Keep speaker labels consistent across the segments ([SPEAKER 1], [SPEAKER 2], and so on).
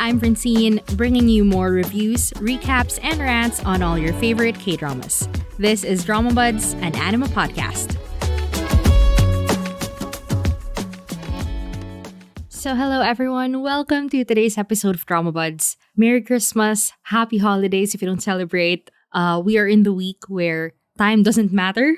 [SPEAKER 1] I'm Francine, bringing you more reviews, recaps, and rants on all your favorite K-dramas. This is Drama Buds, an anime podcast. So hello everyone, welcome to today's episode of Drama Buds. Merry Christmas, Happy Holidays if you don't celebrate. We are in the week where time doesn't matter,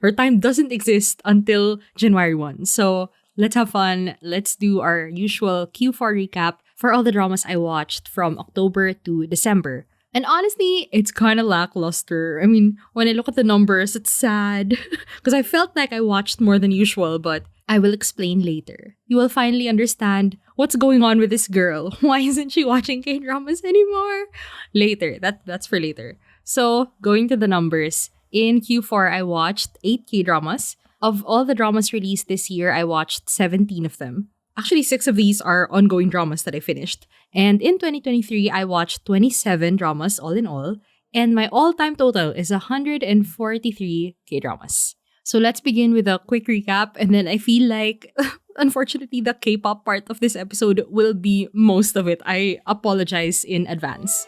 [SPEAKER 1] or time doesn't exist until January 1. So let's have fun. Let's do our usual Q4 recap for all the dramas I watched from October to December. And honestly, it's kind of lackluster. I mean, when I look at the numbers, it's sad. Because I felt like I watched more than usual, but I will explain later. You will finally understand what's going on with this girl. Why isn't she watching K-dramas anymore? Later. That's for later. So, going to the numbers. In Q4, I watched 8 K-dramas. Of all the dramas released this year, I watched 17 of them. Actually, 6 of these are ongoing dramas that I finished. And in 2023, I watched 27 dramas all in all. And my all-time total is 143 K-dramas. So let's begin with a quick recap. And then I feel like, unfortunately, the K-pop part of this episode will be most of it. I apologize in advance.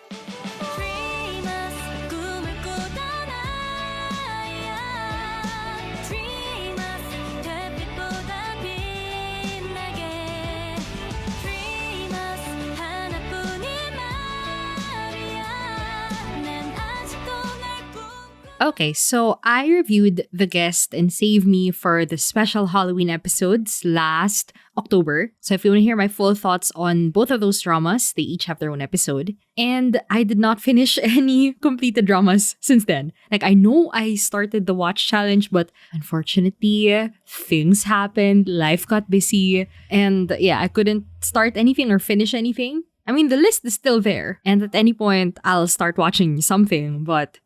[SPEAKER 1] Okay, so I reviewed The Guest and Save Me for the special Halloween episodes last October. So if you want to hear my full thoughts on both of those dramas, they each have their own episode. And I did not finish any completed dramas since then. Like, I know I started the watch challenge, but unfortunately, things happened, life got busy, and yeah, I couldn't start anything or finish anything. I mean, the list is still there, and at any point, I'll start watching something, but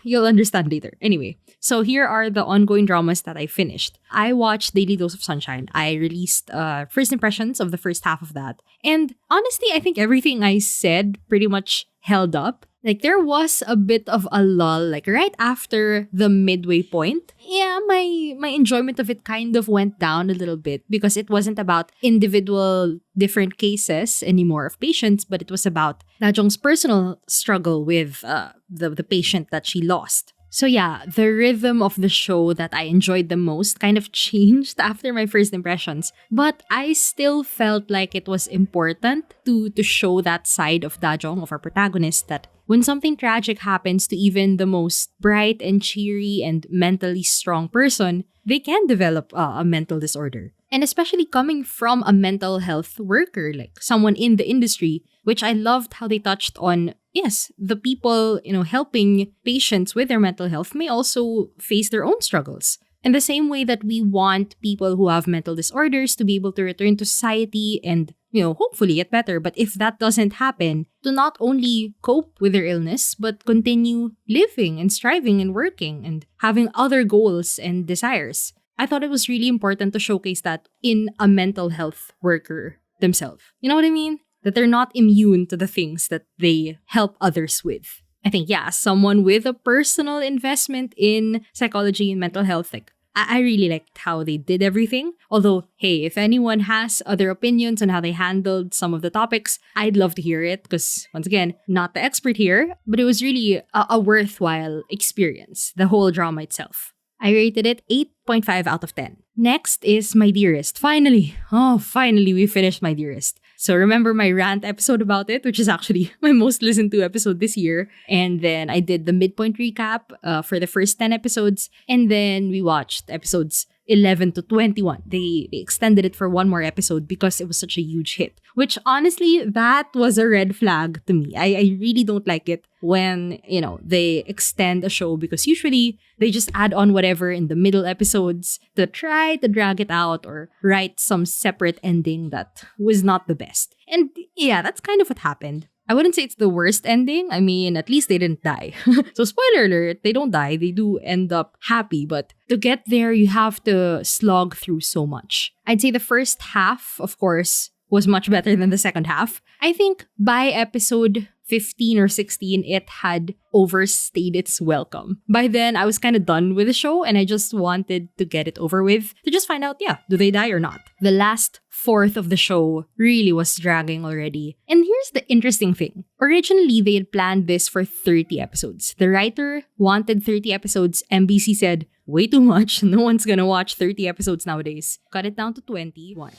[SPEAKER 1] you'll understand later. Anyway, so here are the ongoing dramas that I finished. I watched Daily Dose of Sunshine. I released first impressions of the first half of that. And honestly, I think everything I said pretty much held up. Like, there was a bit of a lull, like right after the midway point. Yeah, my enjoyment of it kind of went down a little bit because it wasn't about individual different cases anymore of patients, but it was about Najong's personal struggle with the patient that she lost. So yeah, the rhythm of the show that I enjoyed the most kind of changed after my first impressions. But I still felt like it was important to show that side of Dajong, of our protagonist, that when something tragic happens to even the most bright and cheery and mentally strong person, they can develop a mental disorder. And especially coming from a mental health worker, like someone in the industry, which I loved how they touched on, yes, the people, helping patients with their mental health may also face their own struggles. In the same way that we want people who have mental disorders to be able to return to society and, hopefully get better. But if that doesn't happen, to not only cope with their illness, but continue living and striving and working and having other goals and desires. I thought it was really important to showcase that in a mental health worker themselves. You know what I mean? That they're not immune to the things that they help others with. I think, yeah, someone with a personal investment in psychology and mental health, like, I really liked how they did everything. Although, hey, if anyone has other opinions on how they handled some of the topics, I'd love to hear it because, once again, not the expert here, but it was really a worthwhile experience, the whole drama itself. I rated it 8.5 out of 10. Next is My Dearest. Finally we finished My Dearest. So remember my rant episode about it, which is actually my most listened to episode this year. And then I did the midpoint recap for the first 10 episodes. And then we watched episodes 11 to 21. They extended it for one more episode because it was such a huge hit. Which honestly, that was a red flag to me. I really don't like it when, they extend a show because usually they just add on whatever in the middle episodes to try to drag it out or write some separate ending that was not the best. And yeah, that's kind of what happened. I wouldn't say it's the worst ending. I mean, at least they didn't die. So spoiler alert, they don't die. They do end up happy. But to get there, you have to slog through so much. I'd say the first half, of course, was much better than the second half. I think by episode 15 or 16, it had overstayed its welcome. By then, I was kind of done with the show and I just wanted to get it over with to just find out, yeah, do they die or not? The last fourth of the show really was dragging already. And here's the interesting thing. Originally, they had planned this for 30 episodes. The writer wanted 30 episodes. MBC said, way too much. No one's gonna watch 30 episodes nowadays. Cut it down to 21.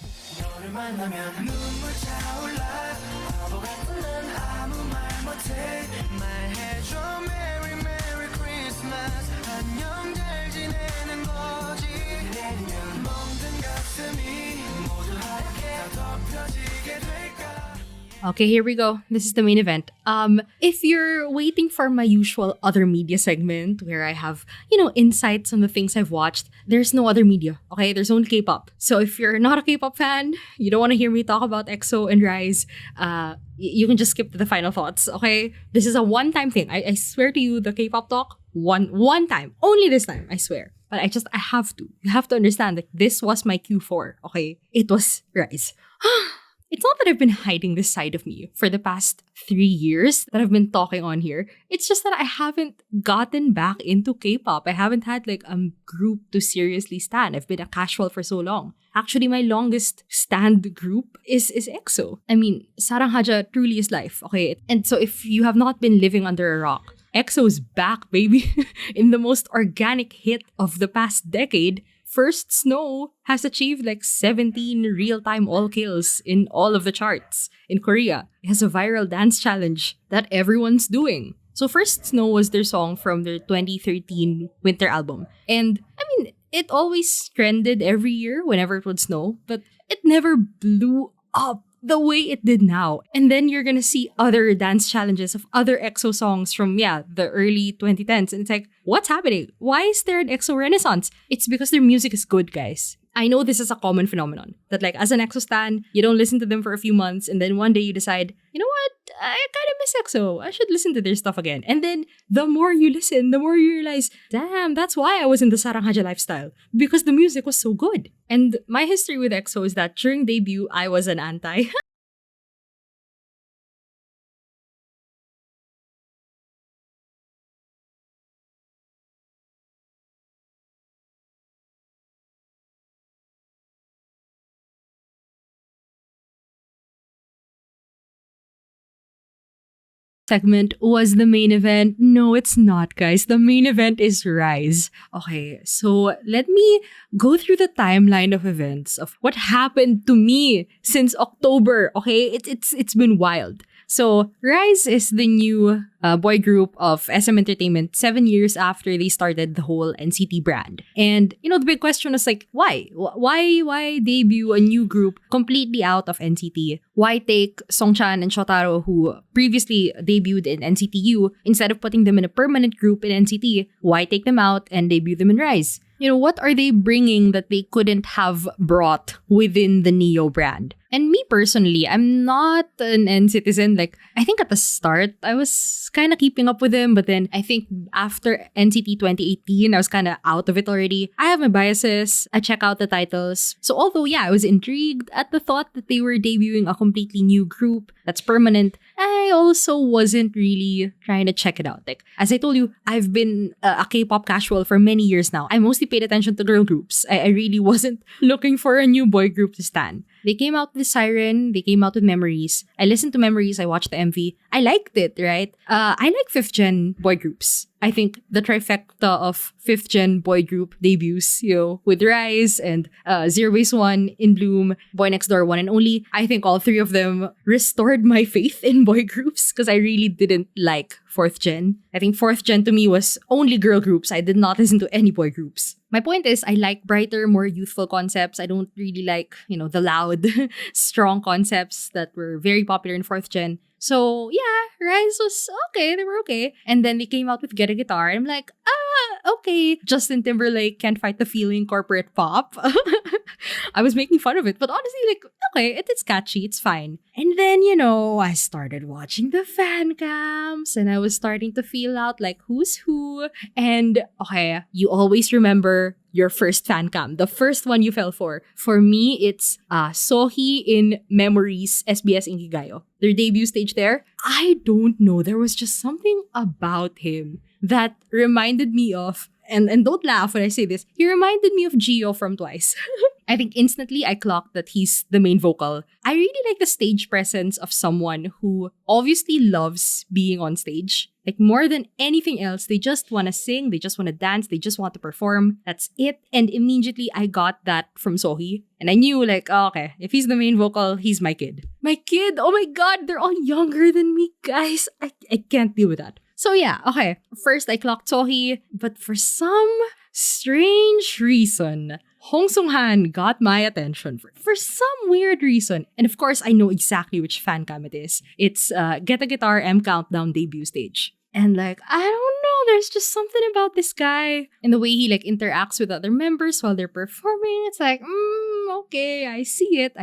[SPEAKER 1] Okay, here we go. This is the main event. If you're waiting for my usual other media segment where I have, insights on the things I've watched, there's no other media, okay? There's only K-pop. So if you're not a K-pop fan, you don't want to hear me talk about EXO and RIIZE, you can just skip to the final thoughts, okay? This is a one-time thing. I swear to you, the K-pop talk, one time. Only this time, I swear. But I have to. You have to understand that this was my Q4, okay? It was RIIZE. It's not that I've been hiding this side of me for the past 3 years that I've been talking on here. It's just that I haven't gotten back into K-pop. I haven't had like a group to seriously stan. I've been a casual for so long. Actually, my longest stand group is EXO. I mean, Sarang Haja truly is life, okay? And so if you have not been living under a rock, EXO's back, baby. In the most organic hit of the past decade, First Snow has achieved like 17 real-time all kills in all of the charts in Korea. It has a viral dance challenge that everyone's doing. So First Snow was their song from their 2013 winter album. And I mean, it always trended every year whenever it would snow, but it never blew up the way it did now. And then you're gonna see other dance challenges of other EXO songs from, the early 2010s. And it's like, what's happening? Why is there an EXO renaissance? It's because their music is good, guys. I know this is a common phenomenon. That like, as an EXO stan, you don't listen to them for a few months and then one day you decide, you know what? I kind of miss EXO. I should listen to their stuff again. And then the more you listen, the more you realize, damn, that's why I was in the Sarang Haja lifestyle. Because the music was so good. And my history with EXO is that during debut, I was an anti. Segment was the main event. No, it's not, guys. The main event is RIIZE. Okay, so let me go through the timeline of events of what happened to me since October. Okay, it's been wild. So RIIZE is the new boy group of SM Entertainment 7 years after they started the whole NCT brand. And, the big question is like, why? Why debut a new group completely out of NCT? Why take Songchan and Shotaro, who previously debuted in NCTU, instead of putting them in a permanent group in NCT, why take them out and debut them in RIIZE? What are they bringing that they couldn't have brought within the Neo brand? And me personally, I'm not an N-citizen. Like, I think at the start, I was kind of keeping up with them. But then I think after NCT 2018, I was kind of out of it already. I have my biases. I check out the titles. So although, I was intrigued at the thought that they were debuting a completely new group that's permanent, I also wasn't really trying to check it out. Like, as I told you, I've been a K-pop casual for many years now. I mostly paid attention to girl groups. I really wasn't looking for a new boy group to stan. They came out with Siren. They came out with Memories. I listened to Memories. I watched the MV. I liked it, right? I like 5th gen boy groups. I think the trifecta of 5th gen boy group debuts, with RIIZE and Zero Base One, In Bloom, Boy Next Door, One and Only. I think all 3 of them restored my faith in boy groups because I really didn't like 4th gen. I think 4th gen to me was only girl groups. I did not listen to any boy groups. My point is, I like brighter, more youthful concepts. I don't really like, the loud, strong concepts that were very popular in 4th gen. So, RIIZE was okay. They were okay. And then they came out with Get a Guitar. And I'm like, okay. Justin Timberlake, Can't Fight the Feeling, corporate pop. I was making fun of it. But honestly, like, okay, it's catchy. It's fine. And then, I started watching the fan cams. And I was starting to feel out like who's who. And, okay, you always remember your first fan cam, the first one you fell for. For me, it's Sohee in Memories, SBS Inkigayo. Their debut stage there. I don't know. There was just something about him that reminded me of, and don't laugh when I say this, he reminded me of Gio from Twice. I think instantly I clocked that he's the main vocal. I really like the stage presence of someone who obviously loves being on stage. Like more than anything else, they just want to sing, they just want to dance, they just want to perform. That's it. And immediately I got that from Sohee. And I knew like, oh, okay, if he's the main vocal, he's my kid. My kid, oh my god, they're all younger than me, guys. I can't deal with that. So yeah, okay. First I clocked Sohee, but for some strange reason, Hong Sung-han got my attention for some weird reason. And of course, I know exactly which fan cam it is. It's Get a Guitar M Countdown debut stage. And like, I don't know, there's just something about this guy. And the way he like interacts with other members while they're performing, it's like, okay, I see it.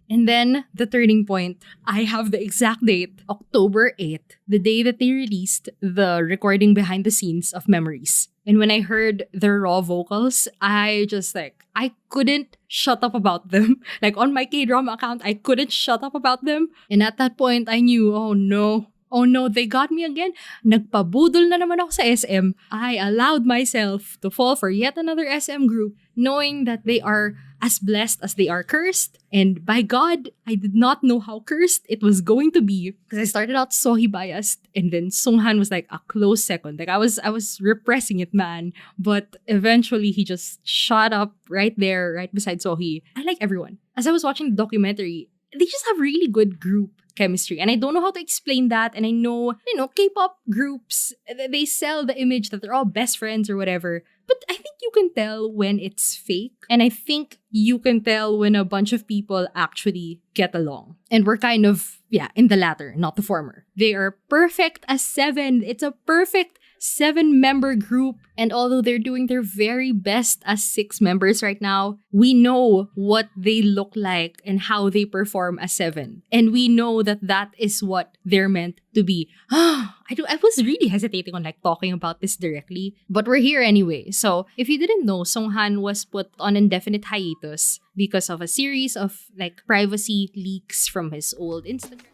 [SPEAKER 1] And then the turning point, I have the exact date, October 8th, the day that they released the recording behind the scenes of Memories. And when I heard their raw vocals, I just like, I couldn't shut up about them. Like on my K-drama account, I couldn't shut up about them. And at that point, I knew, oh no, they got me again. Nagpabudol na naman ako sa SM. I allowed myself to fall for yet another SM group, knowing that they are as blessed as they are cursed. And by God, I did not know how cursed it was going to be. Because I started out Sohee biased, and then Sunghan was like a close second. Like I was repressing it, man. But eventually, he just shot up right there, right beside Sohee. I like everyone. As I was watching the documentary, they just have really good group chemistry. And I don't know how to explain that. And I know, K-pop groups, they sell the image that they're all best friends or whatever. But I think you can tell when it's fake. And I think you can tell when a bunch of people actually get along. And we're kind of, in the latter, not the former. They are perfect as 7. It's a perfect 7-member group. And although they're doing their very best as 6 members right now, we know what they look like and how they perform as 7. And we know that that is what they're meant to be. I was really hesitating on like talking about this directly, but we're here anyway. So if you didn't know, Sunghan was put on indefinite hiatus because of a series of like privacy leaks from his old Instagram.